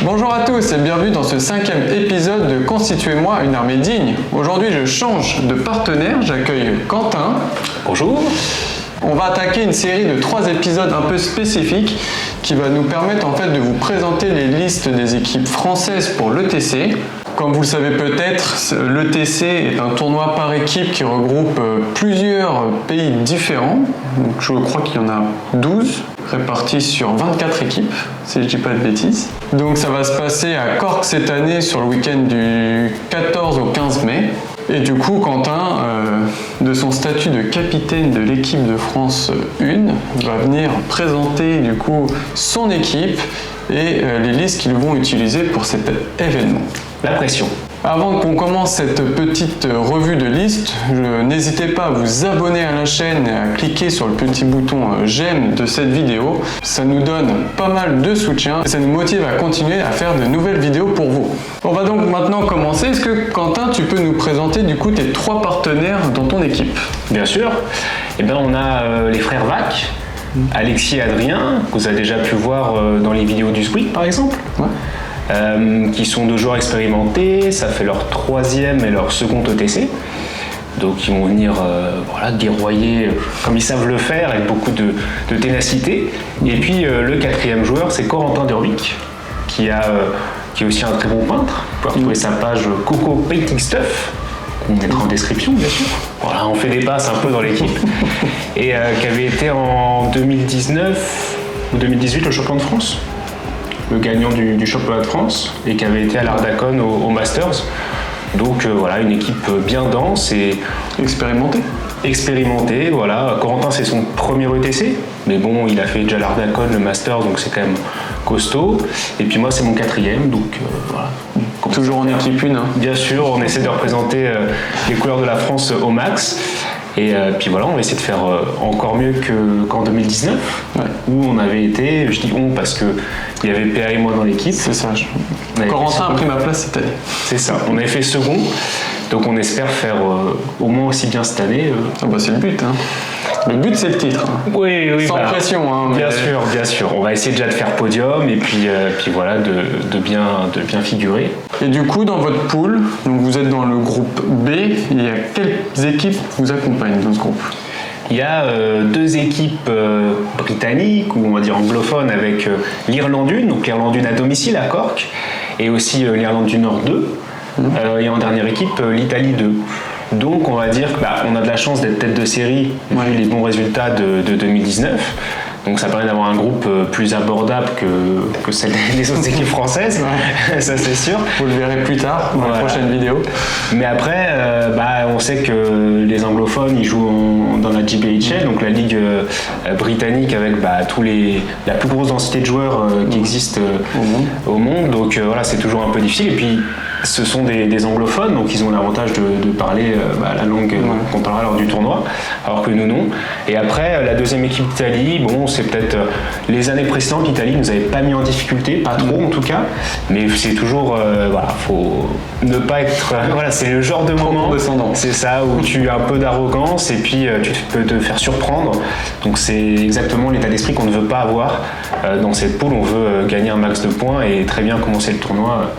Bonjour à tous et bienvenue dans ce 5e épisode de Constituez-moi une armée digne. Aujourd'hui je change de partenaire, j'accueille Quentin. Bonjour. On va attaquer une série de 3 épisodes un peu spécifiques qui va nous permettre en fait de vous présenter les listes des équipes françaises pour l'ETC. Comme vous le savez peut-être, l'ETC est un tournoi par équipe qui regroupe plusieurs pays différents. Donc, je crois qu'il y en a 12 répartis sur 24 équipes, si je ne dis pas de bêtises. Donc ça va se passer à Cork cette année sur le week-end du 14 au 15 mai. Et du coup, Quentin, de son statut de capitaine de l'équipe de France 1, va venir présenter du coup son équipe et les listes qu'ils vont utiliser pour cet événement. La pression. Avant qu'on commence cette petite revue de liste, n'hésitez pas à vous abonner à la chaîne et à cliquer sur le petit bouton j'aime de cette vidéo. Ça nous donne pas mal de soutien et ça nous motive à continuer à faire de nouvelles vidéos pour vous. On va donc maintenant commencer. Est-ce que Quentin, tu peux nous présenter du coup tes 3 partenaires dans ton équipe? Bien sûr. Eh bien, on a les frères Vac, Alexis et Adrien, que vous avez déjà pu voir dans les vidéos du Squeak par exemple. Ouais. Qui sont 2 joueurs expérimentés, ça fait leur 3e et leur 2e ETC. Donc ils vont venir guerroyer comme ils savent le faire avec beaucoup de ténacité. Et puis le 4e joueur, c'est Corentin Durbic, qui est aussi un très bon peintre. Vous pouvez retrouver sa page Coco Painting Stuff, qu'on mettra en description bien sûr. Voilà, on fait des passes un peu dans l'équipe. Et qui avait été en 2019 ou 2018 le champion de France. Le gagnant du championnat de France et qui avait été à l'Ardacon au Masters. Donc voilà, une équipe bien dense et expérimentée, voilà. Corentin, c'est son premier ETC, mais bon, il a fait déjà l'Ardacon, le Masters, donc c'est quand même costaud. Et puis moi, c'est mon 4e, donc voilà. Toujours en équipe 1 hein. Bien sûr, on essaie de représenter les couleurs de la France au max. Et puis voilà, on va essayer de faire encore mieux qu'en 2019, où on avait été, je dis on parce qu'il y avait PA et moi dans l'équipe. C'est ça, Corentin a pris ma place cette année. C'est ça, on avait fait second, donc on espère faire au moins aussi bien cette année. C'est le but. Hein. Le but c'est le titre. Oui, sans pression. Hein, bien sûr. On va essayer déjà de faire podium et puis voilà, de bien figurer. Et du coup, dans votre pool, donc vous êtes dans le groupe B, il y a quelles équipes vous accompagnent dans ce groupe? Il y a 2 équipes britanniques, ou on va dire anglophones, avec l'Irlande 1, donc l'Irlande 1 à domicile à Cork, et aussi l'Irlande du Nord 2, et en dernière équipe, l'Italie 2. Donc on va dire qu'on a de la chance d'être tête de série vu les bons résultats de 2019. Donc ça permet d'avoir un groupe plus abordable que celle des autres équipes françaises, ça c'est sûr. Vous le verrez plus tard dans la prochaine vidéo. Mais après, on sait que les anglophones ils jouent dans la JBHL, donc la ligue britannique avec la plus grosse densité de joueurs qui existe au monde. Donc voilà, c'est toujours un peu difficile. Et puis ce sont des anglophones, donc ils ont l'avantage de parler la langue qu'on parlera lors du tournoi, alors que nous non. Et après, la 2e équipe d'Italie, c'est peut-être les années précédentes, l'Italie nous avait pas mis en difficulté, pas trop en tout cas, mais c'est toujours, faut ne pas être, c'est le genre de moment, c'est ça, où tu as un peu d'arrogance et puis tu peux te faire surprendre. Donc c'est exactement l'état d'esprit qu'on ne veut pas avoir dans cette poule. On veut gagner un max de points et très bien commencer le tournoi.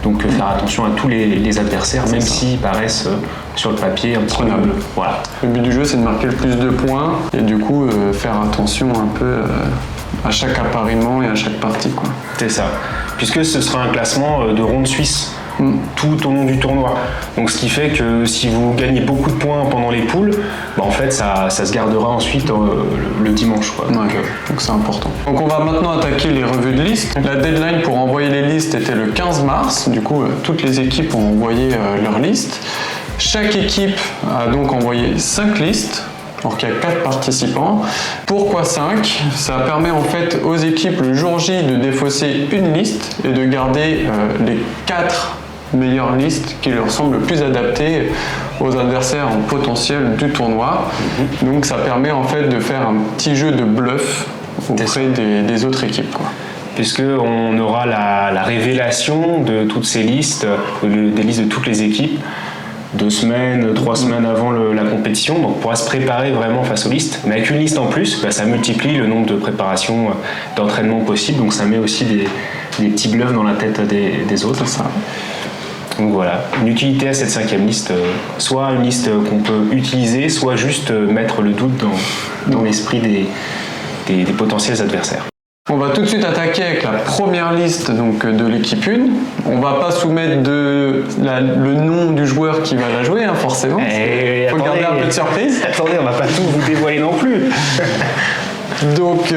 Donc faire attention à tous les adversaires, même s'ils paraissent sur le papier un petit peu bleus. Voilà. Le but du jeu, c'est de marquer le plus de points et du coup faire attention un peu à chaque appariement et à chaque partie. C'est ça. Puisque ce sera un classement de ronde suisse tout au long du tournoi. Donc ce qui fait que si vous gagnez beaucoup de points pendant les poules, en fait ça se gardera ensuite le dimanche. Donc c'est important. Donc on va maintenant attaquer les revues de liste. La deadline pour envoyer les listes était le 15 mars. Du coup, toutes les équipes ont envoyé leur liste. Chaque équipe a donc envoyé 5 listes. Alors qu'il y a 4 participants. Pourquoi 5? Ça permet en fait aux équipes le jour J de défausser une liste et de garder les 4 meilleures listes qui leur semblent le plus adaptées aux adversaires en potentiel du tournoi. Donc ça permet en fait de faire un petit jeu de bluff auprès des autres équipes. Puisqu'on aura la révélation de toutes ces listes, des listes de toutes les équipes, 2 semaines, 3 semaines avant la compétition, donc on pourra se préparer vraiment face aux listes. Mais avec une liste en plus, ça multiplie le nombre de préparations, d'entraînements possibles, donc ça met aussi des petits bluffs dans la tête des autres. C'est ça. Donc voilà, une utilité à cette 5e liste, soit une liste qu'on peut utiliser, soit juste mettre le doute dans l'esprit des potentiels adversaires. On va tout de suite attaquer avec la première liste donc, de l'équipe 1. On va pas soumettre le nom du joueur qui va la jouer, hein, forcément. Il faut garder un peu de surprise. Attendez, on va pas tout vous dévoiler non plus. Donc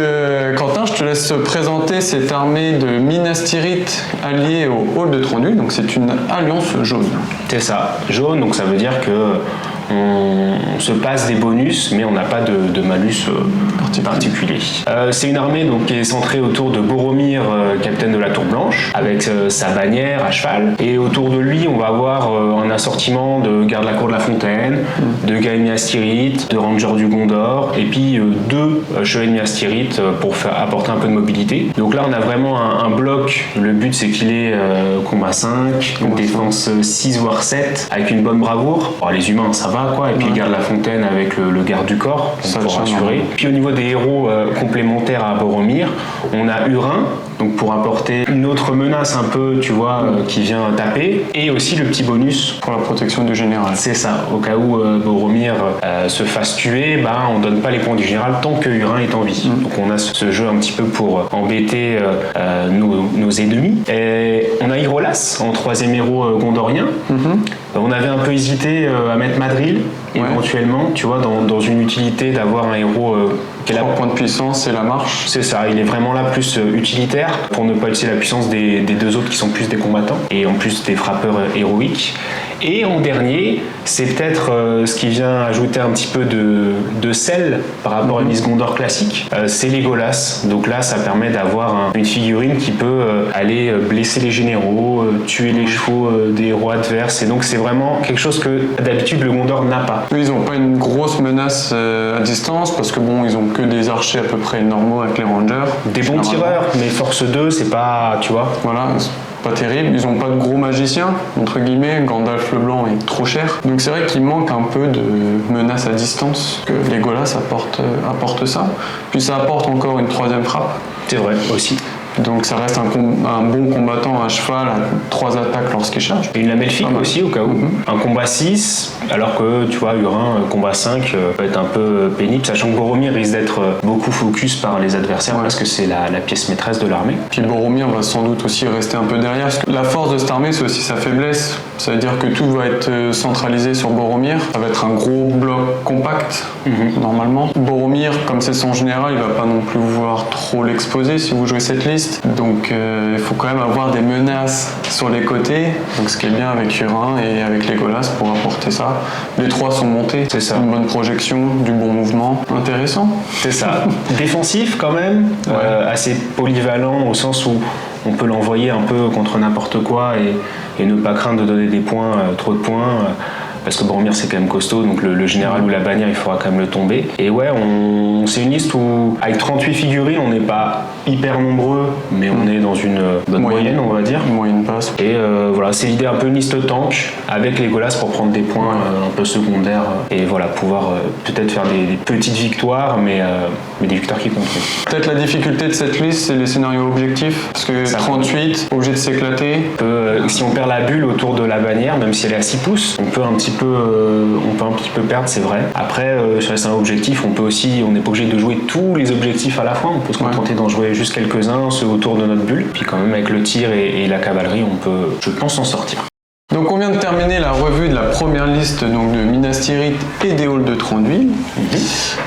Quentin, je te laisse présenter cette armée de Minas Tirith alliée au Hall de Tronduil. Donc c'est une alliance jaune. C'est ça, jaune, donc ça veut dire que on se passe des bonus, mais on n'a pas de malus particulier. C'est une armée donc, qui est centrée autour de Boromir, capitaine de la Tour Blanche, avec sa bannière à cheval. Et autour de lui, on va avoir un assortiment de garde la cour de la Fontaine, de guerriers de Minas Tirith, de rangers du Gondor, et puis 2 chevaliers de Minas Tirith pour apporter un peu de mobilité. Donc là, on a vraiment un bloc. Le but, c'est qu'il ait combat 5, défense 6 voire 7, avec une bonne bravoure. Alors, les humains, ça va quoi, et puis il garde la fontaine avec le garde du corps pour rassurer. Puis au niveau des héros complémentaires à Boromir, on a Hurin, donc pour apporter une autre menace un peu, tu vois, qui vient taper, et aussi le petit bonus pour la protection du général. C'est ça, au cas où Boromir se fasse tuer, on donne pas les points du général tant que Hurin est en vie. Donc on a ce jeu un petit peu pour embêter nos ennemis. Et on a Irolas en 3e héros gondorien. On avait un peu hésité à mettre Madril, éventuellement, tu vois, dans une utilité d'avoir un héros qui a 3 points de puissance et la marche. C'est ça, il est vraiment là plus utilitaire pour ne pas utiliser la puissance des 2 autres qui sont plus des combattants et en plus des frappeurs héroïques. Et en dernier, c'est peut-être ce qui vient ajouter un petit peu de sel par rapport à une liste Gondor classique, c'est Legolas. Donc là, ça permet d'avoir une figurine qui peut aller blesser les généraux, tuer les chevaux des héros adverses. Et donc c'est vraiment quelque chose que d'habitude le Gondor n'a pas. Eux, ils n'ont pas une grosse menace à distance parce que bon, ils ont que des archers à peu près normaux avec les rangers. Des bons tireurs, mais force 2, c'est pas, tu vois. Voilà. Pas terrible, ils ont pas de gros magiciens, entre guillemets, Gandalf le Blanc est trop cher. Donc c'est vrai qu'il manque un peu de menace à distance, que Legolas apporte ça. Puis ça apporte encore une 3e frappe. C'est vrai, aussi. Donc ça reste un bon combattant à cheval à 3 attaques lorsqu'il charge. Et une lamelle figue aussi au cas où. Un combat 6, alors que tu vois, Hurin, combat 5 peut être un peu pénible, sachant que Boromir risque d'être beaucoup focus par les adversaires parce que c'est la pièce maîtresse de l'armée. Puis Boromir va sans doute aussi rester un peu derrière, parce que la force de cette armée c'est aussi sa faiblesse. Ça veut dire que tout va être centralisé sur Boromir. Ça va être un gros bloc compact, normalement. Boromir, comme c'est son général, il va pas non plus vouloir trop l'exposer si vous jouez cette liste. Donc il faut quand même avoir des menaces sur les côtés. Donc ce qui est bien avec Hurin et avec Legolas pour apporter ça. Les 3 sont montés. C'est ça. Une bonne projection, du bon mouvement. Intéressant. C'est ça. Défensif quand même, assez polyvalent au sens où on peut l'envoyer un peu contre n'importe quoi et ne pas craindre de donner des points, trop de points. Parce que Boromir c'est quand même costaud, donc le général ou la bannière il faudra quand même le tomber. Et ouais, c'est une liste où avec 38 figurines on n'est pas hyper nombreux, mais on est dans une bonne moyenne on va dire. Une moyenne passe. Et voilà, c'est l'idée un peu une liste tank avec Legolas pour prendre des points un peu secondaires et voilà, pouvoir peut-être faire des petites victoires, mais des victoires qui comptent. Peut-être la difficulté de cette liste c'est les scénarios objectifs, parce que ça 38, obligé de s'éclater. Si on perd la bulle autour de la bannière, même si elle est à 6 pouces, on peut un petit peu perdre, c'est vrai. Après, sur un objectif, on n'est pas obligé de jouer tous les objectifs à la fois, on peut se contenter d'en jouer juste quelques-uns, ceux autour de notre bulle, puis quand même avec le tir et la cavalerie, on peut, je pense, s'en sortir. Donc on vient de terminer la revue de la première liste donc, de Minas Tirith et des Halls de Tronduil.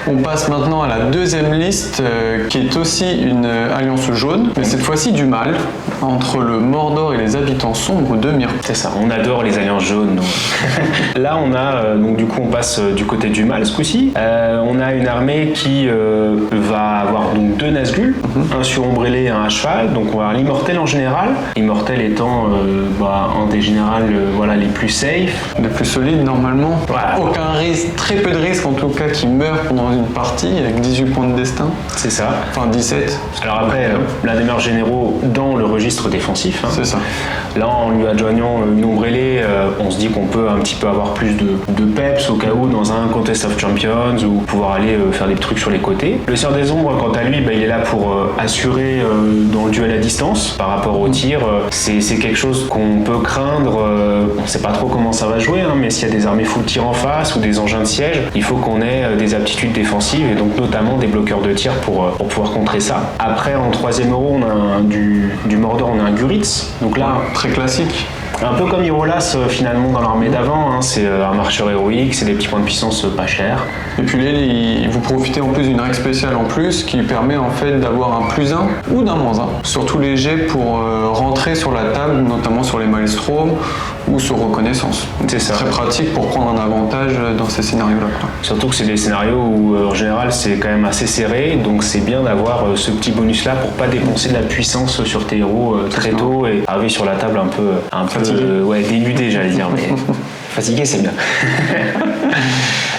On passe maintenant à la 2e liste qui est aussi une alliance jaune, mais cette fois-ci du mal, entre le Mordor et les habitants sombres de Myrkul. C'est ça, on adore les alliances jaunes. Là on a, donc du coup on passe du côté du mal ce coup-ci. On a une armée qui va avoir donc 2 Nazgûl, un surombrellé et un à cheval, donc on va avoir l'immortel en général. L'immortel étant un des généraux même les plus safe. Les plus solides normalement. Voilà. Aucun risque, très peu de risques en tout cas qui meurent pendant une partie avec 18 points de destin. C'est ça. Enfin 17. Alors après, l'un des meilleurs généraux dans le registre défensif. C'est ça. Là, en lui adjoignant une ombrellée, on se dit qu'on peut un petit peu avoir plus de peps au cas où dans un Contest of Champions ou pouvoir aller faire des trucs sur les côtés. Le Seigneur des Ombres, quant à lui, il est là pour assurer dans le duel à distance par rapport au tir. C'est quelque chose qu'on peut craindre. On ne sait pas trop comment ça va jouer, mais s'il y a des armées full tir en face ou des engins de siège, il faut qu'on ait des aptitudes défensives et donc notamment des bloqueurs de tir pour pouvoir contrer ça. Après, en troisième euro, on a du Mordor, on a un Guritz. Donc là, très classique. Un peu comme Irolas finalement dans l'armée d'avant, c'est un marcheur héroïque, c'est des petits points de puissance pas chers. Et puis là, vous profitez en plus d'une règle spéciale en plus qui permet en fait d'avoir un +1 ou d'un -1 sur tous les jets pour rentrer sur la table, notamment sur les Maelstrom ou sur reconnaissance. C'est ça. Très pratique pour prendre un avantage dans ces scénarios-là. Surtout que c'est des scénarios où en général c'est quand même assez serré, donc c'est bien d'avoir ce petit bonus-là pour pas dépenser de la puissance sur tes héros très tôt et arriver sur la table un peu dénudé, j'allais dire, mais fatigué c'est bien.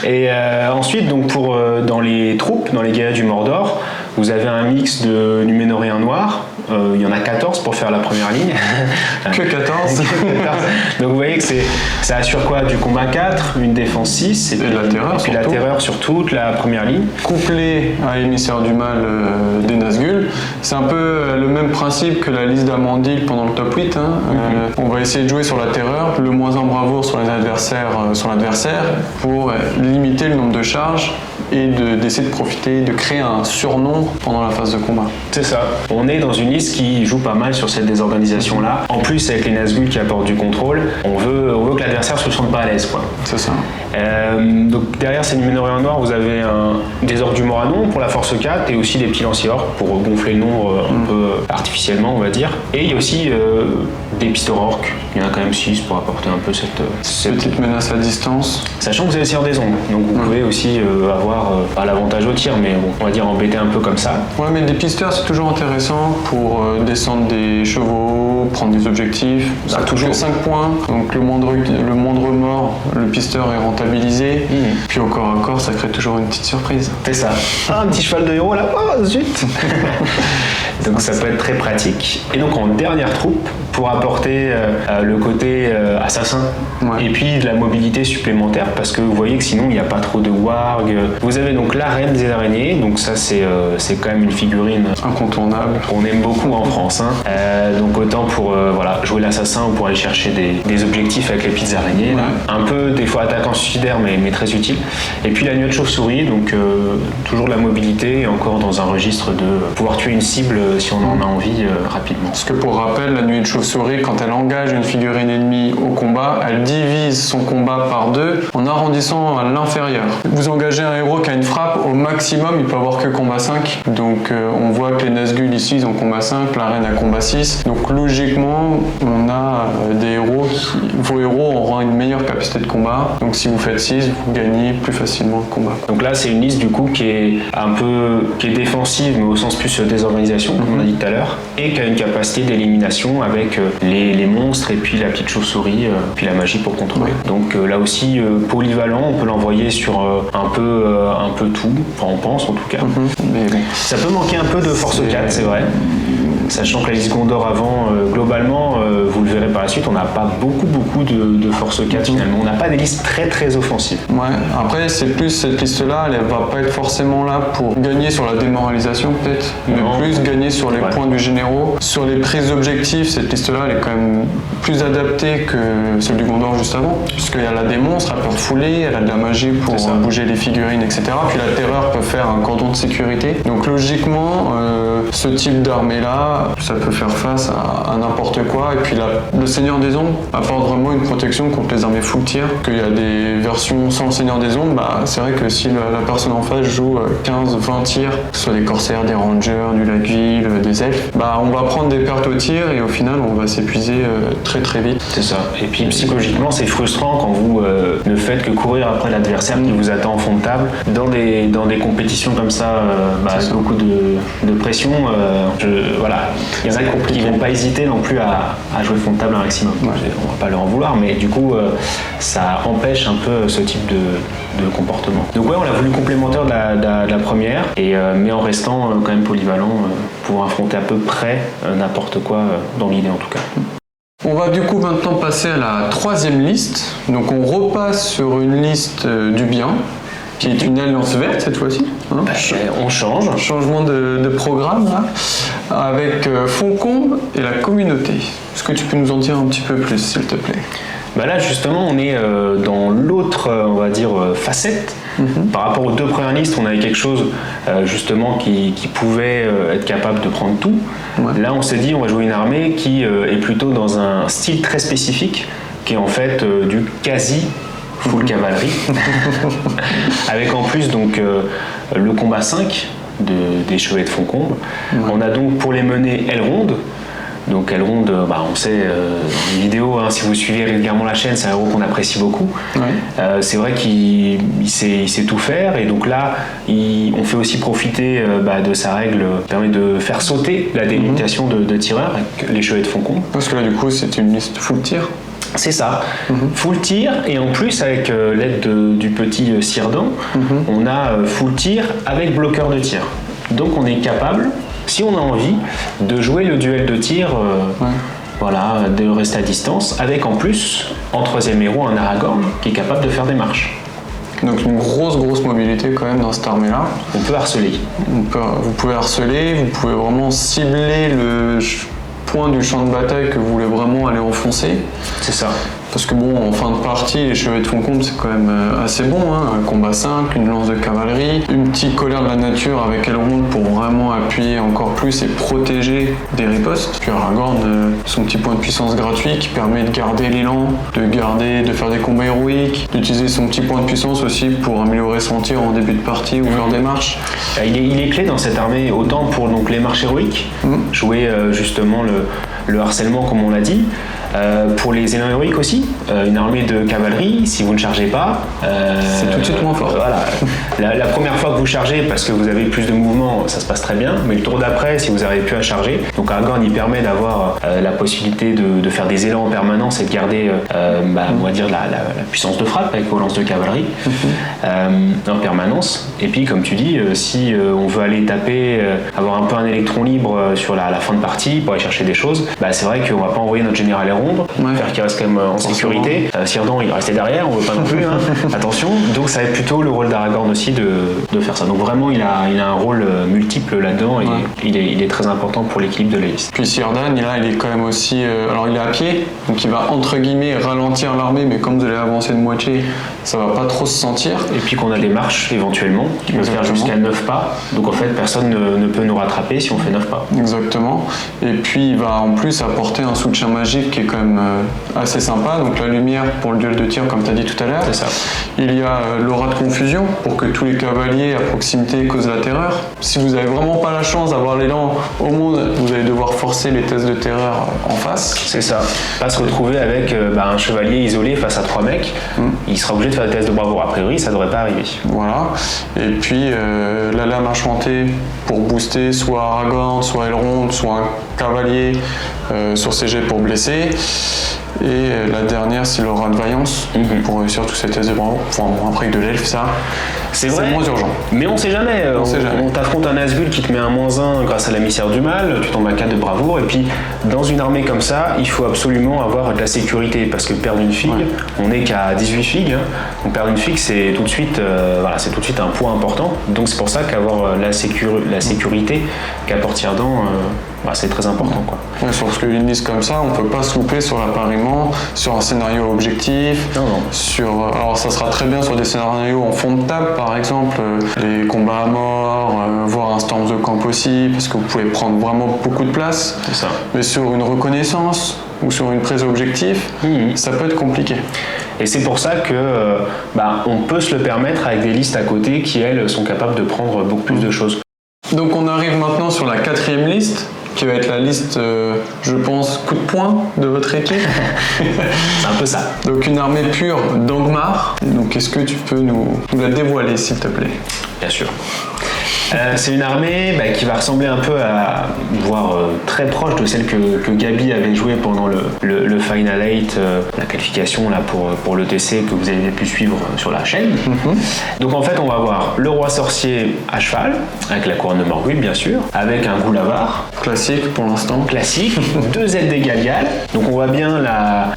Et ensuite, donc dans les troupes, dans les guerriers du Mordor, vous avez un mix de Numénoréens noirs. Il y en a 14 pour faire la première ligne. Que 14. Donc vous voyez que ça assure quoi? Du combat 4, une défense 6 et la terreur, puis la terreur sur toute la première ligne. Couplé à Émissaire du Mal des Nazgûl, c'est un peu le même principe que la liste d'Amandil pendant le top 8. On va essayer de jouer sur la terreur, le -1 bravoure sur l'adversaire pour limiter le nombre de charges et d'essayer de profiter, de créer un surnom pendant la phase de combat. C'est ça. On est dans une liste qui joue pas mal sur cette désorganisation-là. En plus, avec les Nazgûl qui apportent du contrôle, on veut que l'adversaire se sente pas à l'aise, quoi. C'est ça. Donc derrière ces Numénoréens noirs, vous avez des orques du Moradon pour la force 4 et aussi des petits lanciers-orques pour gonfler le nombre un peu artificiellement, on va dire. Et il y a aussi des pisteurs-orques. Il y en a quand même 6 pour apporter un peu cette petite menace à distance. Sachant que vous avez le Seigneur des Ombres, donc vous pouvez aussi avoir pas l'avantage au tir, mais bon, on va dire embêter un peu comme ça. Ouais, mais des pisteurs c'est toujours intéressant pour descendre des chevaux, prendre des objectifs. Ça toujours 5 points, donc le moindre mort, le pisteur est rentabilisé. Puis au corps à corps, ça crée toujours une petite surprise. C'est ça. Un petit cheval de héros là, oh zut. Donc ça peut être très pratique. Et donc en dernière troupe, pour apporter le côté assassin et puis de la mobilité supplémentaire, parce que vous voyez que sinon il n'y a pas trop de warg. Vous avez donc la reine des araignées, donc ça c'est quand même une figurine incontournable qu'on aime beaucoup en France. Donc autant pour jouer l'assassin ou pour aller chercher des objectifs avec les petites araignées. Un peu des fois attaquant suicidaire mais très utile. Et puis la nuée de chauve-souris, donc toujours de la mobilité et encore dans un registre de pouvoir tuer une cible si on en a envie rapidement. Parce que pour rappel, la nuée de chauve-souris, quand elle engage une figurine ennemie au combat, elle divise son combat par 2 en arrondissant à l'inférieur. Vous engagez un héros qui a une frappe, au maximum il peut avoir que combat 5. Donc on voit que les Nazgûl ici ils ont combat 5, la reine a combat 6. Donc logiquement on a des héros vos héros auront une meilleure capacité de combat. Donc si vous faites 6, vous gagnez plus facilement le combat. Donc là c'est une liste du coup qui est défensive mais au sens plus désorganisation comme on a dit tout à l'heure, et qui a une capacité d'élimination avec les monstres et puis la petite chauve-souris, puis la magie pour contrôler. Donc là aussi polyvalent, on peut l'envoyer sur un peu tout, enfin on pense en tout cas. Mais bon. Ça peut manquer un peu de force 4, c'est vrai. Sachant que la liste Gondor avant, globalement, vous le verrez par la suite, on n'a pas beaucoup de force 4 finalement. On n'a pas des listes très offensives. Ouais, après c'est plus cette liste-là, elle va pas être forcément là pour gagner sur la démoralisation peut-être, mais plus gagner sur les points du généraux. Sur les prises d'objectifs, cette liste-là elle est quand même plus adaptée que celle du Gondor juste avant, puisqu'il y a la démonstre, elle peut refouler, elle a de la magie pour bouger les figurines, etc. Puis la terreur peut faire un cordon de sécurité. Donc logiquement, ce type d'armée-là, ça peut faire face à n'importe quoi. Et puis le Seigneur des Ombres apporte vraiment une protection contre les armées full tir. Qu'il y a des versions sans le Seigneur des Ombres, c'est vrai que si la personne en face joue 15-20 tirs, que ce soit des corsaires, des rangers, du Lagville, des elfes, on va prendre des pertes au tir et au final on va s'épuiser très vite. C'est ça. Et puis psychologiquement c'est frustrant quand vous ne faites que courir après l'adversaire qui vous attend en fond de table. Dans des compétitions comme ça, beaucoup de pression, voilà, il y en a qui vont pas hésiter non plus à jouer fond de table un maximum. On va pas leur en vouloir, mais du coup, ça empêche un peu ce type de comportement. Donc ouais, on l'a voulu complémentaire de la première, mais en restant quand même polyvalent pour affronter à peu près n'importe quoi, dans l'idée en tout cas. On va du coup maintenant passer à la troisième liste. Donc on repasse sur une liste du bien, qui est une alliance verte cette fois-ci. Hein, on change. Changement de programme là, avec Foncombe et la communauté. Est-ce que tu peux nous en dire un petit peu plus, s'il te plaît? Bah là justement on est dans l'autre on va dire facette. Par rapport aux deux premières listes, on avait quelque chose justement qui pouvait être capable de prendre tout. Là on s'est dit on va jouer une armée qui est plutôt dans un style très spécifique, qui est en fait du quasi full cavalerie, avec en plus donc le combat 5 des chevaliers de Foncombe. On a donc pour les menées Elrond. Donc Elrond, on sait dans les vidéos, hein, si vous suivez régulièrement la chaîne, c'est un héros qu'on apprécie beaucoup. C'est vrai qu'il sait tout faire, et donc là, on fait aussi profiter de sa règle, permet de faire sauter la délimitation de tireurs avec les chevaliers de Foncombe. Parce que là, du coup, c'est une liste full tir. C'est ça, full tir, et en plus avec l'aide du petit Círdan, on a full tir avec bloqueur de tir. Donc on est capable, si on a envie, de jouer le duel de tir, de rester à distance, avec en plus, en troisième héros, un Aragorn qui est capable de faire des marches. Donc une grosse mobilité quand même dans cette armée-là. On peut harceler. Vous pouvez harceler, vous pouvez vraiment cibler le point du champ de bataille que vous voulez vraiment aller enfoncer. C'est ça. Parce que bon, en fin de partie, les chevaliers de Foncombe, c'est quand même assez bon, hein. Un combat 5, une lance de cavalerie, une petite colère de la nature avec Elrond pour vraiment appuyer encore plus et protéger des ripostes. Puis Aragorn, son petit point de puissance gratuit qui permet de garder l'élan, de faire des combats héroïques, d'utiliser son petit point de puissance aussi pour améliorer son tir en début de partie ou faire des marches. Il est clé dans cette armée, autant pour donc, les marches héroïques, jouer justement le harcèlement comme on l'a dit. Pour les élans héroïques aussi, une armée de cavalerie, si vous ne chargez pas, c'est tout de suite moins fort. Voilà. La première fois que vous chargez, parce que vous avez plus de mouvement, ça se passe très bien, mais le tour d'après, si vous n'arrivez plus à charger, donc Aragorn il permet d'avoir la possibilité de faire des élans en permanence et de garder on va dire la puissance de frappe avec vos lances de cavalerie en permanence. Et puis comme tu dis, si on veut aller taper, avoir un peu un électron libre sur la fin de partie pour aller chercher des choses, c'est vrai qu'on va pas envoyer notre général Elrond, faire qu'il reste quand même en sécurité. Círdan il restait derrière, on veut pas non plus, hein. Attention, donc ça va être plutôt le rôle d'Aragorn aussi de faire ça. Donc vraiment il a un rôle multiple là-dedans, et il est très important pour l'équilibre de la liste. Puis Círdan, il est quand même aussi, alors il est à pied, donc il va entre guillemets ralentir l'armée, mais comme vous allez avancer de moitié, ça va pas trop se sentir. Et puis qu'on a des marches éventuellement, qui peuvent faire jusqu'à 9 pas, donc en fait personne ne peut nous rattraper si on fait 9 pas. Exactement, et puis il va en plus apporter un soutien magique qui est quand même assez sympa, donc la lumière pour le duel de tir comme tu as dit tout à l'heure. C'est ça. Il y a l'aura de confusion pour que tous les cavaliers à proximité causent la terreur. Si vous n'avez vraiment pas la chance d'avoir l'élan au monde, vous allez devoir forcer les tests de terreur en face. C'est ça. Pas se retrouver avec un chevalier isolé face à 3 mecs, il sera obligé de faire des tests de bravoure. A priori ça devrait pas arriver. Voilà. Et puis la lame enchantée pour booster soit Aragorn, soit Elrond, soit un cavalier sur ses jets pour blesser. Et la dernière, c'est l'aura de vaillance pour réussir tous ces tests de bravoure. Enfin, bon, après avec de l'elfe, ça, c'est moins urgent. Mais on sait jamais. On t'affronte un Nazgûl qui te met un -1 grâce à la l'émissaire du mal, tu tombes à 4 de bravoure. Et puis, dans une armée comme ça, il faut absolument avoir de la sécurité. Parce que perdre une figue, on n'est qu'à 18 figues. Hein. Donc, perdre une figue, c'est tout de suite, c'est tout de suite un poids important. Donc, c'est pour ça qu'avoir la sécurité qu'apporte Círdan, c'est très important. Quoi. Ouais, sur une liste comme ça, on ne peut pas se louper sur l'appariement, sur un scénario objectif. Non. Alors ça sera très bien sur des scénarios en fond de table, par exemple, les combats à mort, voire un Storm the Camp aussi, parce que vous pouvez prendre vraiment beaucoup de place. C'est ça. Mais sur une reconnaissance ou sur une prise objectif, ça peut être compliqué. Et c'est pour ça que on peut se le permettre avec des listes à côté qui, elles, sont capables de prendre beaucoup plus de choses. Donc on arrive maintenant sur la 4e liste, qui va être la liste, je pense, coup de poing de votre équipe. C'est un peu ça. Donc une armée pure d'Angmar. Donc est-ce que tu peux nous la dévoiler, s'il te plaît? Bien sûr. C'est une armée qui va ressembler un peu à, voire très proche de celle que Gabi avait jouée pendant le Final 8, la qualification là, pour l'ETC que vous avez pu suivre sur la chaîne. Donc en fait on va avoir le roi sorcier à cheval, avec la couronne de Morgul bien sûr, avec un Goulavar. Classique pour l'instant. Classique, 2 ailes des Galgal. Donc on voit bien la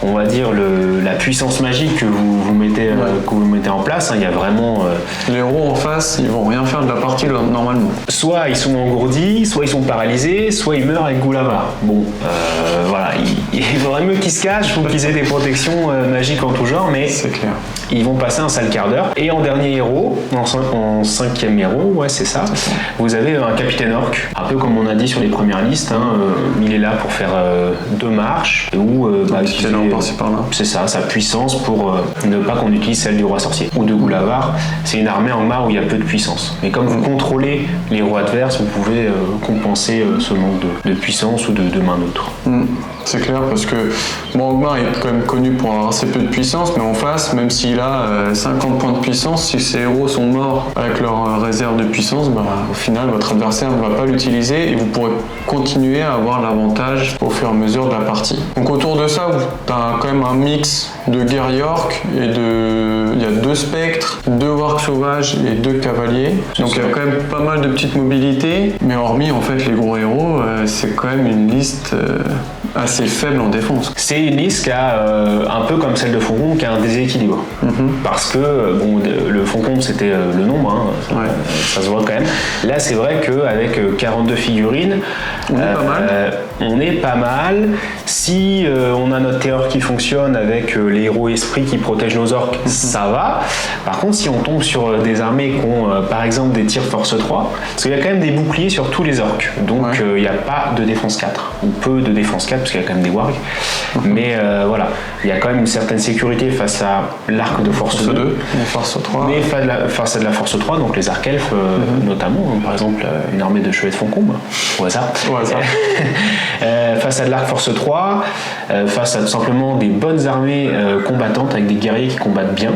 puissance magique que vous mettez en place. Il y a vraiment... Les héros en face, ils vont rien faire de la partie normalement. Soit ils sont engourdis, soit ils sont paralysés, soit ils meurent avec Goulavar. Bon, voilà, il vaudrait mieux qu'ils se cachent, il faut qu'ils aient des protections magiques en tout genre, mais c'est clair. Ils vont passer un sale quart d'heure. Et en dernier héros, en 5e héros, ouais c'est ça, vous avez un capitaine orc, un peu comme on a dit sur les premières listes, il est là pour faire 2 marches, où c'est ça, sa puissance pour ne pas qu'on utilise celle du roi sorcier ou de Goulavar. C'est une armée en Angmar où il y a peu de puissance. Mais comme vous contrôlez les héros adverses, vous pouvez compenser ce manque de puissance ou de main d'autre. C'est clair parce que Angmar est quand même connu pour avoir assez peu de puissance, mais en face, même s'il a 50 points de puissance, si ses héros sont morts avec leur réserve de puissance, au final votre adversaire ne va pas l'utiliser et vous pourrez continuer à avoir l'avantage au fur et à mesure de la partie. Donc autour de ça, tu as quand même un mix de guerriers orques et il y a 2 spectres, 2 wargs sauvages et 2 cavaliers. Donc il y a quand même pas mal de petites mobilités, mais hormis en fait les gros héros, c'est quand même une liste assez faible en défense. C'est une liste qui a, un peu comme celle de Foncombe, qui a un déséquilibre. Parce que, le Foncombe c'était le nombre, ça se voit quand même. Là c'est vrai qu'avec 42 figurines, on est pas mal. Si on a notre terreur qui fonctionne avec les héros esprits qui protègent nos orques, ça va. Par contre, si on tombe sur des armées qui ont par exemple des tirs force 3, parce qu'il y a quand même des boucliers sur tous les orques, donc il n'y a pas de défense 4, ou peu de défense 4, parce qu'il y a quand même des wargs. Mais voilà, il y a quand même une certaine sécurité face à l'arc de force 2, et force 3. Mais face à de la force 3, donc les arcs elfes notamment, par exemple une armée de chevaliers de Foncombe, au hasard. Face à de l'arc force 3, face à tout simplement des bonnes armées combattantes avec des guerriers qui combattent bien,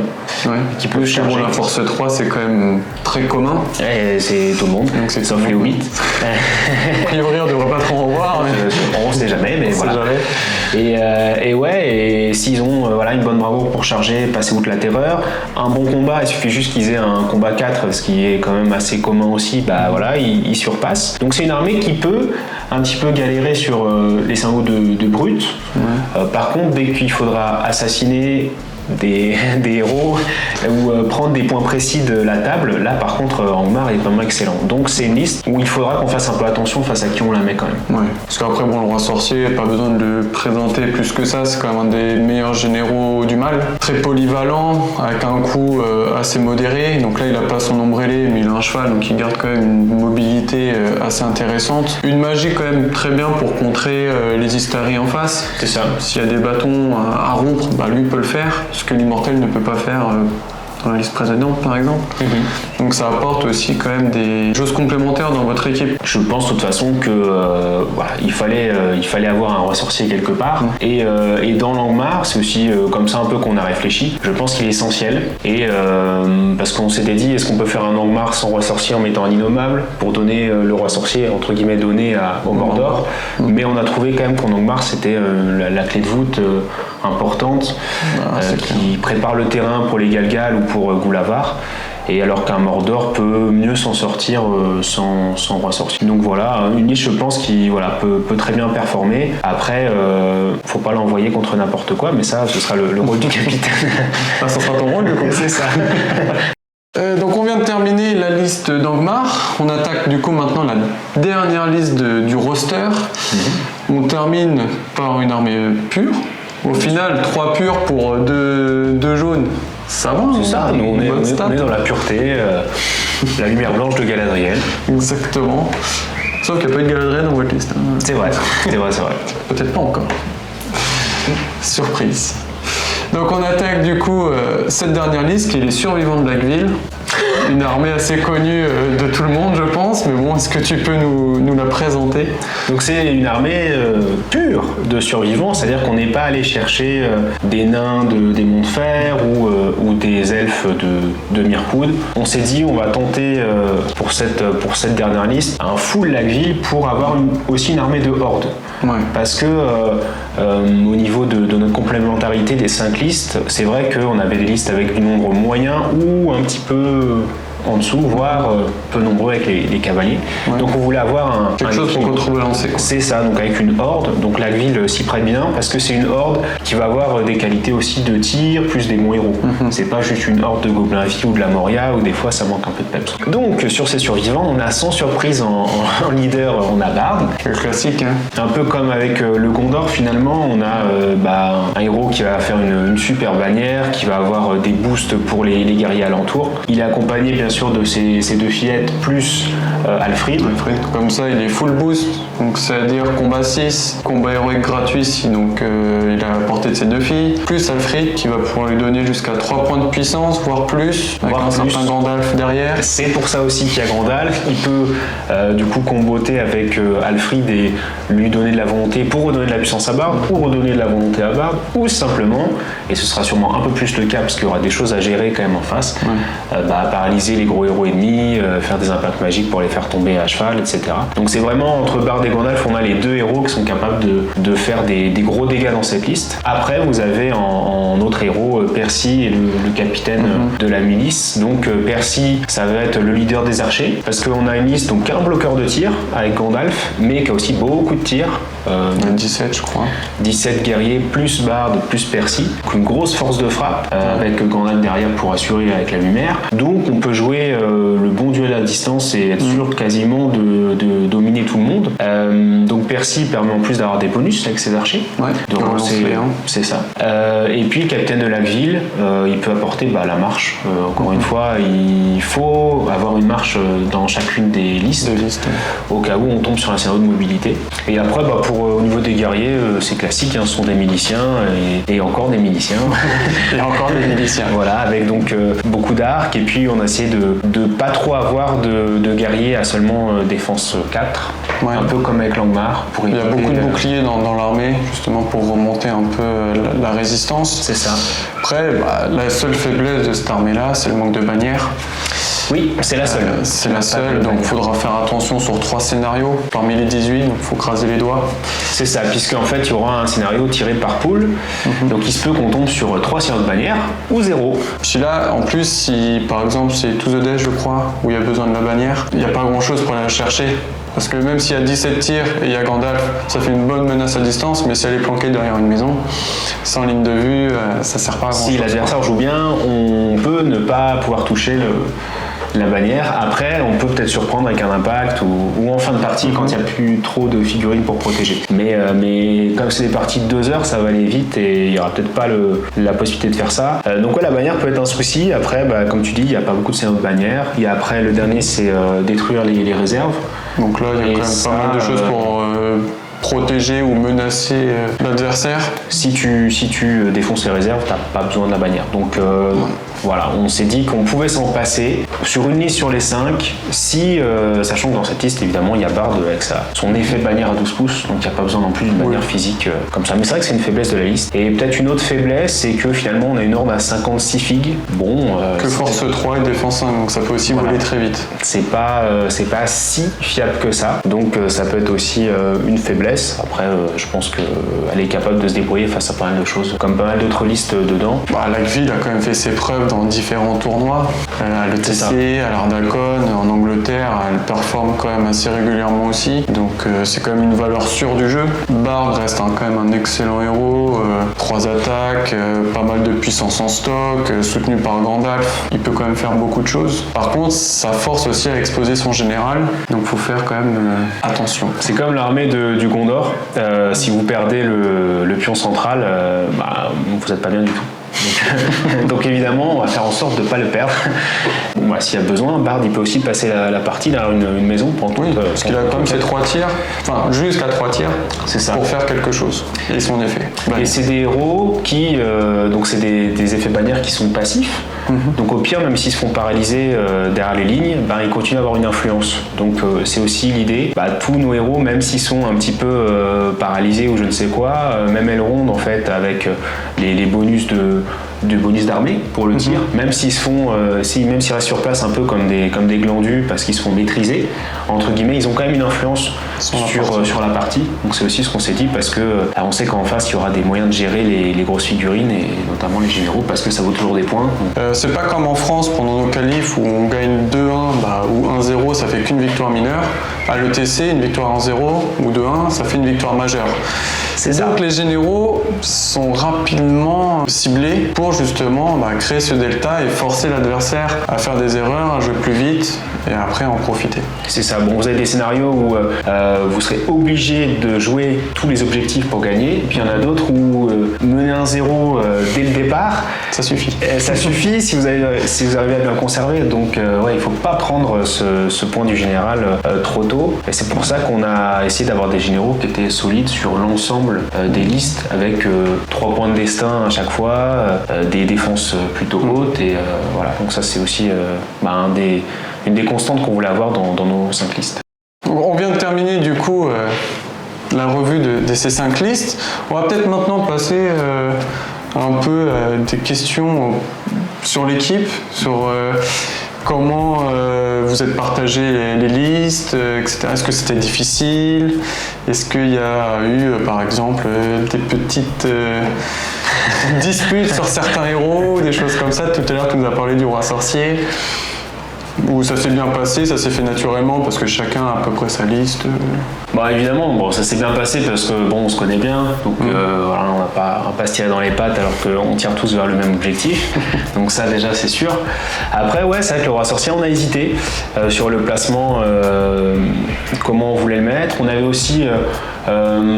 qui peuvent charger. La force 3 c'est quand même très commun. Et c'est tout le monde, donc sauf les hobbits. A priori on devrait pas trop en voir. On sait jamais, mais voilà. Et s'ils ont une bonne bravoure pour charger, passer outre la terreur, un bon combat, il suffit juste qu'ils aient un combat 4, ce qui est quand même assez commun aussi, ils surpassent. Donc c'est une armée qui peut un petit peu galérer sur les symboles de brut. Par contre, dès qu'il faudra assassiner des héros ou prendre des points précis de la table, là par contre Angmar est vraiment excellent. Donc c'est une liste où il faudra qu'on fasse un peu attention face à qui on la met quand même. Parce qu'après le roi sorcier, pas besoin de le présenter plus que ça, c'est quand même un des meilleurs généraux du mal, très polyvalent, avec un coup assez modéré. Donc là il a pas son ombrellé mais il a un cheval, donc il garde quand même une mobilité assez intéressante. Une magie quand même très bien pour contrer les Istari en face. C'est ça. S'il y a des bâtons à rompre, lui peut le faire, ce que l'immortel ne peut pas faire dans la liste précédente par exemple. Donc ça apporte aussi quand même des choses complémentaires dans votre équipe. Je pense de toute façon que il fallait avoir un roi sorcier quelque part. Et dans l'Angmar, c'est aussi comme ça un peu qu'on a réfléchi. Je pense qu'il est essentiel. Et parce qu'on s'était dit, est-ce qu'on peut faire un Angmar sans roi sorcier en mettant un innommable pour donner le roi sorcier entre guillemets donné au Mordor. Mais on a trouvé quand même qu'en Angmar c'était la clé de voûte importante qui prépare le terrain pour les Galgal ou pour Goulavar. Et alors qu'un Mordor peut mieux s'en sortir sans roi sorcier. Donc voilà, une liste je pense qui peut très bien performer. Après, faut pas l'envoyer contre n'importe quoi, mais ça ce sera le rôle du capitaine. Ça sera ton rôle du coup. C'est ça. Donc on vient de terminer la liste d'Angmar. On attaque du coup maintenant la dernière liste du roster. On termine par une armée pure. Au final, 3 purs pour 2 jaunes. Ça va, c'est ça, nous on est dans la pureté, la lumière blanche de Galadriel. Exactement. Sauf qu'il n'y a pas eu de Galadriel dans votre liste. C'est vrai. Peut-être pas encore. Surprise. Donc on attaque du coup cette dernière liste qui est les survivants de Blackville. une armée assez connue de tout le monde, je pense. Mais bon, est-ce que tu peux nous la présenter? Donc c'est une armée pure de survivants, c'est-à-dire qu'on n'est pas allé chercher des nains des monts de fer ou des elfes de Mirkwood. On s'est dit, on va tenter pour cette dernière liste un full Lagville pour avoir aussi une armée de horde. Ouais. Parce que au niveau de notre complémentarité des 5 listes, c'est vrai qu'on avait des listes avec du nombre moyen ou un petit peu en dessous, voire peu nombreux avec les cavaliers. Ouais. Donc on voulait avoir quelque chose pour contrebalancer. C'est ça, donc avec une horde. Donc Lagville s'y prête bien parce que c'est une horde qui va avoir des qualités aussi de tir plus des bons héros. C'est pas juste une horde de gobelins vie ou de la Moria où des fois ça manque un peu de peps. Donc sur ces survivants, on a sans surprise en leader, on a Bard. Le classique, hein. Un peu comme avec le Gondor finalement, on a un héros qui va faire une super bannière, qui va avoir des boosts pour les guerriers alentours. Il est accompagné bien sûr de ses 2 fillettes plus Alfred. Comme ça, il est full boost, donc c'est-à-dire combat 6, combat héroïque gratuit si donc il a à la portée de ses 2 filles, plus Alfred qui va pouvoir lui donner jusqu'à 3 points de puissance, voire plus, avec un certain Gandalf derrière. C'est pour ça aussi qu'il y a Gandalf. Il peut du coup comboter avec Alfred et lui donner de la volonté pour redonner de la puissance à Bard, ou redonner de la volonté à Bard, ou simplement, et ce sera sûrement un peu plus le cas parce qu'il y aura des choses à gérer quand même en face, paralyser les gros héros ennemis, faire des impacts magiques pour les faire tomber à cheval, etc. Donc c'est vraiment entre Bard et Gandalf, on a les 2 héros qui sont capables de faire des gros dégâts dans cette liste. Après vous avez en autre héros Percy et le capitaine de la milice. Donc Percy, ça va être le leader des archers, parce qu'on a une liste donc un bloqueur de tir avec Gandalf, mais qui a aussi beaucoup de tirs. 17 je crois. 17 guerriers plus Bard plus Percy, donc une grosse force de frappe avec Gandalf derrière pour assurer avec la lumière. Donc on peut jouer le bon duel à distance et être sûr quasiment de dominer tout le monde. Donc Percy permet en plus d'avoir des bonus avec ses archers, de relancer, c'est ça. Et puis le capitaine de Lagville, il peut apporter la marche. Encore une fois, il faut avoir une marche dans chacune des listes, au cas où on tombe sur un scénario de mobilité. Et après, au niveau des guerriers, c'est classique, ce sont des miliciens et encore des miliciens. Et encore des miliciens. Voilà, avec donc beaucoup d'arcs, et puis on a essayé de pas trop avoir de guerriers à seulement défense 4, un peu comme avec Langmar. Il y a beaucoup de boucliers dans l'armée, justement pour remonter un peu la résistance. C'est ça. Après, la seule faiblesse de cette armée-là, c'est le manque de bannières. Oui, c'est la seule. C'est la seule, donc il faudra faire attention sur 3 scénarios parmi les 18, donc il faut craser les doigts. C'est ça, puisqu'en fait il y aura un scénario tiré par pool, donc il se peut qu'on tombe sur 3 scénarios de bannière ou 0. Puis là, en plus, si par exemple c'est To the Death, je crois, où il y a besoin de la bannière, il n'y a pas grand-chose pour aller la chercher. Parce que même s'il y a 17 tirs et il y a Gandalf, ça fait une bonne menace à distance, mais si elle est planquée derrière une maison, sans ligne de vue, ça sert pas à grand-chose. Si l'adversaire joue bien, on peut ne pas pouvoir toucher la bannière. Après, on peut peut-être surprendre avec un impact ou en fin de partie quand il n'y a plus trop de figurines pour protéger. Mais comme c'est des parties de 2 heures, ça va aller vite et il n'y aura peut-être pas la possibilité de faire ça. Donc la bannière peut être un souci. Après, comme tu dis, il n'y a pas beaucoup de scénarios de bannière. Et après, le dernier, c'est détruire les réserves. Donc là, il y a quand même pas mal de choses pour protéger ou menacer l'adversaire. Si tu défonces les réserves, t'as pas besoin de la bannière. Donc voilà, on s'est dit qu'on pouvait s'en passer sur une liste sur les 5, sachant que dans cette liste, évidemment, il y a Bard avec son effet de bannière à 12 pouces, donc il n'y a pas besoin non plus d'une bannière physique comme ça. Mais c'est vrai que c'est une faiblesse de la liste. Et peut-être une autre faiblesse, c'est que finalement, on a une horde à 56 figues. Que force 3 et défense 5, donc ça peut aussi voler très vite. C'est pas si fiable que ça, donc ça peut être aussi une faiblesse. Après, je pense qu'elle est capable de se débrouiller face à pas mal de choses, comme pas mal d'autres listes dedans. Lagville a quand même fait ses preuves dans différents tournois. À l'ETC, à l'Ardalcon, en Angleterre, elle performe quand même assez régulièrement aussi. Donc c'est quand même une valeur sûre du jeu. Bard reste quand même un excellent héros. 3 attaques, pas mal de puissance en stock, soutenu par Gandalf. Il peut quand même faire beaucoup de choses. Par contre, ça force aussi à exposer son général. Donc il faut faire quand même attention. C'est comme l'armée du Gondor. Si vous perdez le pion central, vous n'êtes pas bien du tout. Donc évidemment, on va faire en sorte de ne pas le perdre. S'il y a besoin, Bard il peut aussi passer la partie dans une maison pour parce qu'il a quand même ses 3 tirs, jusqu'à 3 tirs, c'est ça, pour faire quelque chose. Et son effet. Et c'est des héros qui, donc c'est des effets bannières qui sont passifs. Donc au pire, même s'ils se font paralyser derrière les lignes, ils continuent à avoir une influence. Donc c'est aussi l'idée, tous nos héros, même s'ils sont un petit peu paralysés ou je ne sais quoi, même Elrond en fait avec les bonus de bonus d'armée pour le tir, même s'ils se font, même s'ils restent sur place un peu comme des glandus parce qu'ils se font maîtriser, entre guillemets, ils ont quand même une influence sur la partie. Donc c'est aussi ce qu'on s'est dit parce que on sait qu'en face il y aura des moyens de gérer les grosses figurines et notamment les généraux parce que ça vaut toujours des points. C'est pas comme en France pendant nos qualifs où on gagne 2-1 ou 1-0, ça fait qu'une victoire mineure. À l'ETC, une victoire 1-0 ou 2-1, ça fait une victoire majeure. Donc les généraux sont rapidement ciblés pour justement créer ce delta et forcer l'adversaire à faire des erreurs, à jouer plus vite et après en profiter. C'est ça. Bon, vous avez des scénarios où vous serez obligé de jouer tous les objectifs pour gagner, et puis il y en a d'autres où mener 1-0 dès le départ, ça suffit. Ça suffit si vous arrivez à bien conserver. Donc il ne faut pas prendre ce point du général trop tôt. Et c'est pour ça qu'on a essayé d'avoir des généraux qui étaient solides sur l'ensemble des listes avec 3 points de destin à chaque fois, des défenses plutôt hautes et voilà. Donc ça c'est aussi une des constantes qu'on voulait avoir dans nos 5 listes. On vient de terminer du coup la revue de ces 5 listes. On va peut-être maintenant passer un peu des questions sur l'équipe, sur comment vous êtes partagé les listes, etc. Est-ce que c'était difficile? Est-ce qu'il y a eu, par exemple, des petites disputes sur certains héros, des choses comme ça? Tout à l'heure, tu nous as parlé du roi sorcier. Ou ça s'est bien passé, ça s'est fait naturellement parce que chacun a à peu près sa liste. Évidemment, ça s'est bien passé parce que on se connaît bien, donc on va pas se tirer dans les pattes alors qu'on tire tous vers le même objectif. Donc ça déjà c'est sûr. Après c'est vrai que le roi sorcier on a hésité sur le placement, comment on voulait le mettre. On avait aussi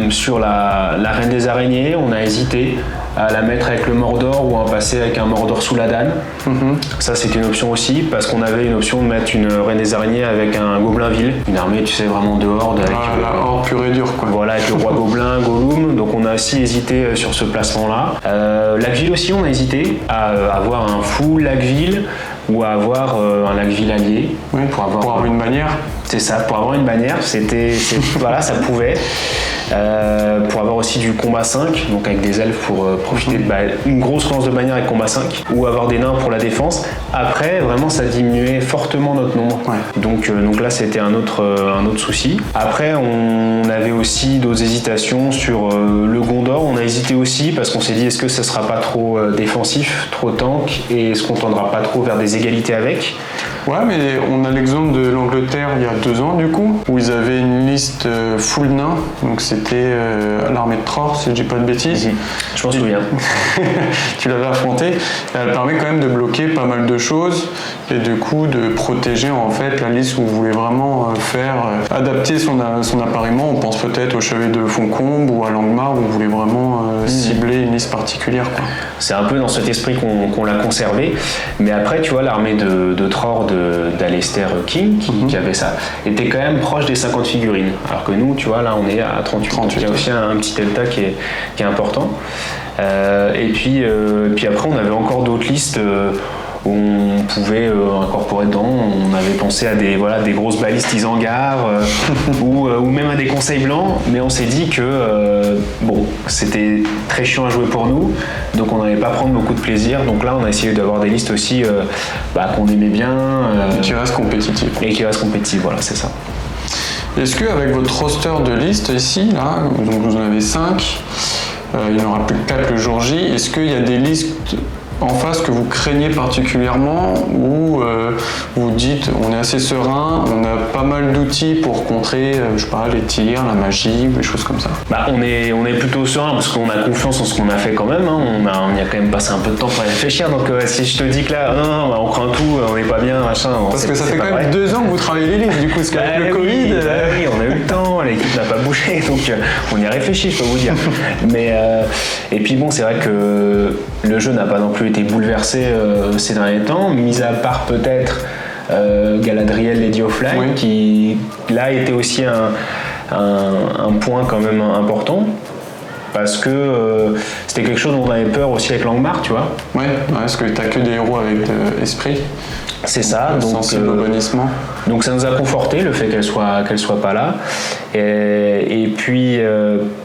sur la reine des araignées, on a hésité à la mettre avec le Mordor ou à passer avec un Mordor sous la Danne. Ça c'était une option aussi parce qu'on avait une option de mettre une reine des araignées avec un gobelin-ville, une armée vraiment de horde avec la horde pure et dure quoi. Voilà, avec le roi gobelin, Gollum. Donc on a aussi hésité sur ce placement-là. Lac-Ville aussi on a hésité à avoir un full Lac-Ville ou à avoir un Lac-Ville allié. Oui, pour avoir une bannière. C'est ça, pour avoir une bannière, voilà, ça pouvait. Pour avoir aussi du combat 5, donc avec des elfes pour profiter une grosse lance de bannière avec combat 5, ou avoir des nains pour la défense. Après, vraiment, ça diminuait fortement notre nombre. Donc là, c'était un autre souci. Après, on avait aussi d'autres hésitations sur le Gondor. On a hésité aussi parce qu'on s'est dit, est-ce que ça sera pas trop défensif, trop tank, et est-ce qu'on tendra pas trop vers des égalités avec? Ouais, mais on a l'exemple de l'Angleterre il y a 2 ans du coup, où ils avaient une liste full nain, donc c'était l'armée de Tror, si je dis pas de bêtises. Je m'en souviens. Tu l'avais affronté, et elle permet quand même de bloquer pas mal de choses, et du coup de protéger en fait la liste où vous voulez vraiment adapter son appariement. On pense peut-être au Chevalier de Foncombe ou à Langmar, où vous voulez vraiment cibler une liste particulière, quoi. C'est un peu dans cet esprit qu'on l'a conservé, mais après tu vois l'armée de Tror d'Alester King qui avait ça, était quand même proche des 50 figurines, alors que nous tu vois là on est à 38. Il y a aussi un petit delta qui est important. Et puis après on avait encore d'autres listes où on pouvait incorporer dedans. On avait pensé à des grosses balistes Isengard ou même à des conseils blancs, mais on s'est dit que c'était très chiant à jouer pour nous, donc on n'allait pas prendre beaucoup de plaisir. Donc là on a essayé d'avoir des listes aussi qu'on aimait bien et qui restent compétitifs. Voilà, c'est ça. Est-ce qu'avec votre roster de listes ici, là, donc vous en avez 5, il n'y en aura plus que 4 le jour J, est-ce qu'il y a des listes en face que vous craignez particulièrement ou vous dites on est assez serein, on a pas mal d'outils pour contrer les tirs, la magie, des choses comme ça? On est plutôt serein parce qu'on a confiance en ce qu'on a fait quand même, hein. On y a quand même passé un peu de temps pour réfléchir, donc si je te dis que là on craint tout, on n'est pas bien, machin. Parce que ça fait quand même 2 ans que vous travaillez les lignes, du coup, parce qu'avec le Covid. Oui, on a eu le temps, l'équipe n'a pas bougé, donc on y a réfléchi, je peux vous dire. Mais et puis c'est vrai que le jeu n'a pas non plus été bouleversé ces derniers temps, mis à part peut-être Galadriel Lady of Light, qui là était aussi un point quand même important. parce que c'était quelque chose dont on avait peur aussi avec Langemar, tu vois. Ouais, parce que t'as que des héros avec de esprit. C'est ça, donc sensible au bannissement. Donc ça nous a conforté le fait qu'elle soit pas là. Et puis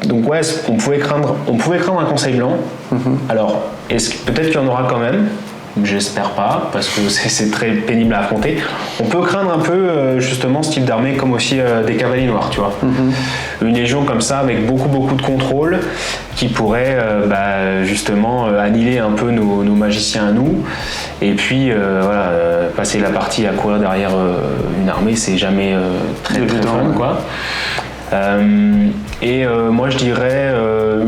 donc ouais, on pouvait craindre un conseil blanc. Alors peut-être qu'il y en aura quand même. J'espère pas, parce que c'est très pénible à affronter. On peut craindre un peu justement ce type d'armée, comme aussi des cavaliers noirs, tu vois. Une légion comme ça, avec beaucoup de contrôle, qui pourrait justement annihiler un peu nos magiciens à nous. Et puis passer la partie à courir derrière une armée, c'est jamais très fun, quoi. Moi je dirais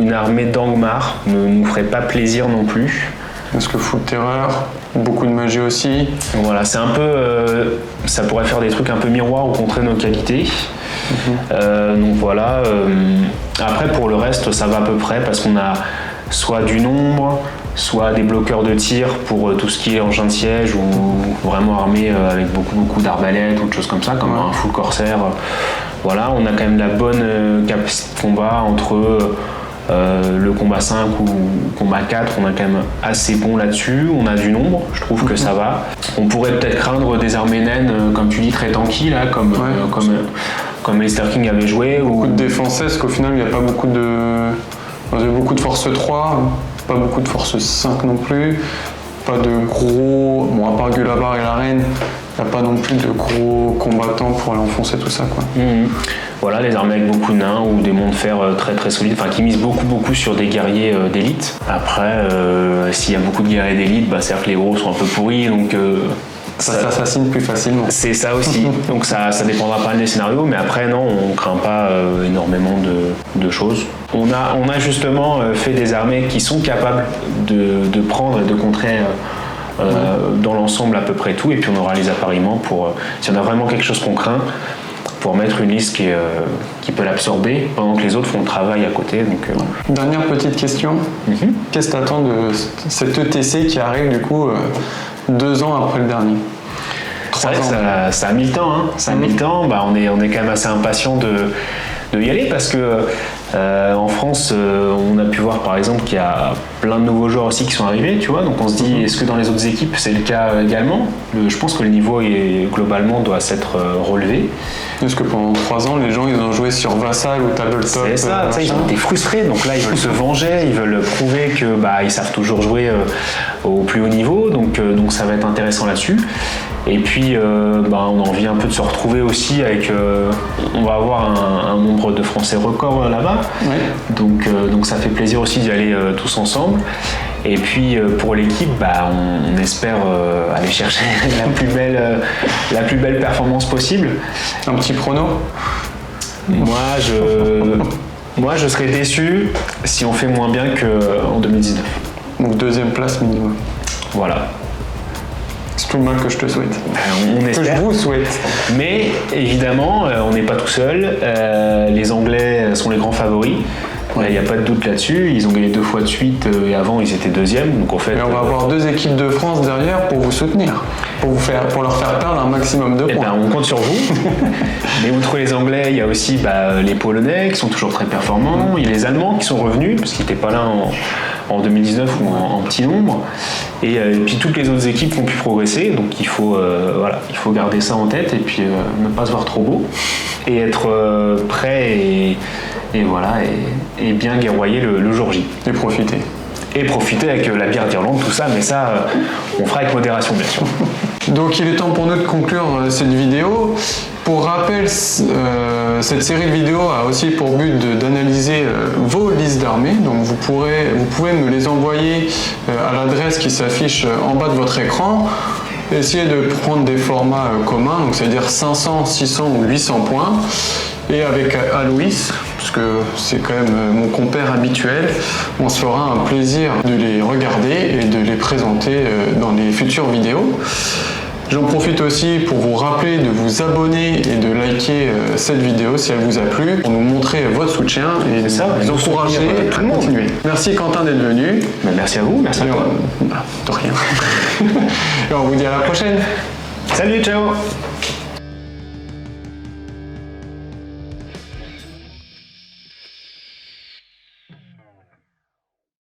une armée d'Angmar ne nous ferait pas plaisir non plus. Parce que full terreur, beaucoup de magie aussi. Voilà, c'est un peu, ça pourrait faire des trucs un peu miroirs ou contrer nos qualités. Donc voilà. Après pour le reste, ça va à peu près parce qu'on a soit du nombre, soit des bloqueurs de tir pour tout ce qui est engin de siège ou vraiment armé avec beaucoup d'arbalètes ou de choses comme ça, comme un full corsaire. Voilà, on a quand même la bonne capacité de combat entre le combat 5 ou combat 4, on a quand même assez bon là-dessus, on a du nombre, je trouve que ça va. On pourrait peut-être craindre des armées naines, comme tu dis, très tanky, là, comme Lester King avait joué. Beaucoup de défense, parce qu'au final, il n'y a pas beaucoup de... Il y a beaucoup de force 3, pas beaucoup de force 5 non plus, pas de gros... Bon, à part Gulabar et la Reine, il n'y a pas non plus de gros combattants pour aller enfoncer tout ça, quoi. Voilà, les armées avec beaucoup de nains ou des monts de fer très solides, enfin qui misent beaucoup sur des guerriers d'élite. Après, s'il y a beaucoup de guerriers d'élite, c'est-à-dire que les héros sont un peu pourris, donc ça s'assassine plus facilement. C'est ça aussi. Donc ça dépendra pas des scénarios, mais après non, on craint pas énormément de choses. On a justement fait des armées qui sont capables de prendre et de contrer dans l'ensemble à peu près tout, et puis on aura les appariements pour si on a vraiment quelque chose qu'on craint, pour mettre une liste qui peut l'absorber pendant que les autres font le travail à côté. Donc, Dernière petite question. Qu'est-ce que tu attends de cet ETC qui arrive du coup 2 ans après le dernier? C'est vrai que ça a mis le temps. Hein. Ça a mis le temps. On est quand même assez impatient de y aller parce que en France, on a pu voir par exemple qu'il y a plein de nouveaux joueurs aussi qui sont arrivés, tu vois. Donc on se dit, est-ce que dans les autres équipes c'est le cas également? Je pense que le niveau globalement doit s'être relevé. Parce que pendant 3 ans, les gens ils ont joué sur Vassal ou Tabletop. C'est ça, ils ont été frustrés, donc là ils veulent se venger, ils veulent prouver que ils savent toujours jouer au plus haut niveau, donc ça va être intéressant là-dessus. Et puis on a envie un peu de se retrouver aussi avec on va avoir un nombre de Français record là-bas. Donc ça fait plaisir aussi d'y aller tous ensemble. Et puis pour l'équipe, on espère aller chercher la plus belle performance possible. Un petit prono? Moi je serais déçu si on fait moins bien qu'en 2019. Donc 2e place minimum. Voilà. C'est tout le mal que je te souhaite. On espère. Que je vous souhaite. Mais évidemment, on n'est pas tout seul. Les Anglais sont les grands favoris. Il n'y a pas de doute là-dessus. Ils ont gagné 2 fois de suite et avant ils étaient 2e. Donc en fait, et on va avoir 2 équipes de France derrière pour vous soutenir, pour leur faire perdre un maximum de points. On compte sur vous. Mais outre les Anglais, il y a aussi les Polonais qui sont toujours très performants. Il y a les Allemands qui sont revenus parce qu'ils n'étaient pas là en 2019 ou en petit nombre. Et puis toutes les autres équipes ont pu progresser. Donc il faut garder ça en tête et puis ne pas se voir trop beau et être prêt et bien guerroyer le jour J. Et profiter avec la bière d'Irlande, tout ça, mais ça, on fera avec modération, bien sûr. Donc il est temps pour nous de conclure cette vidéo. Pour rappel, cette série de vidéos a aussi pour but d'analyser vos listes d'armées. Donc vous pouvez me les envoyer à l'adresse qui s'affiche en bas de votre écran. Essayez de prendre des formats communs, donc c'est-à-dire 500, 600 ou 800 points. Et avec Aloïs, parce que c'est quand même mon compère habituel, on se fera un plaisir de les regarder et de les présenter dans les futures vidéos. J'en profite aussi pour vous rappeler de vous abonner et de liker cette vidéo si elle vous a plu, pour nous montrer votre soutien et vous encourager à continuer. Merci Quentin d'être venu. Merci à vous, merci à toi. De rien. Et on vous dit à la prochaine. Salut, ciao.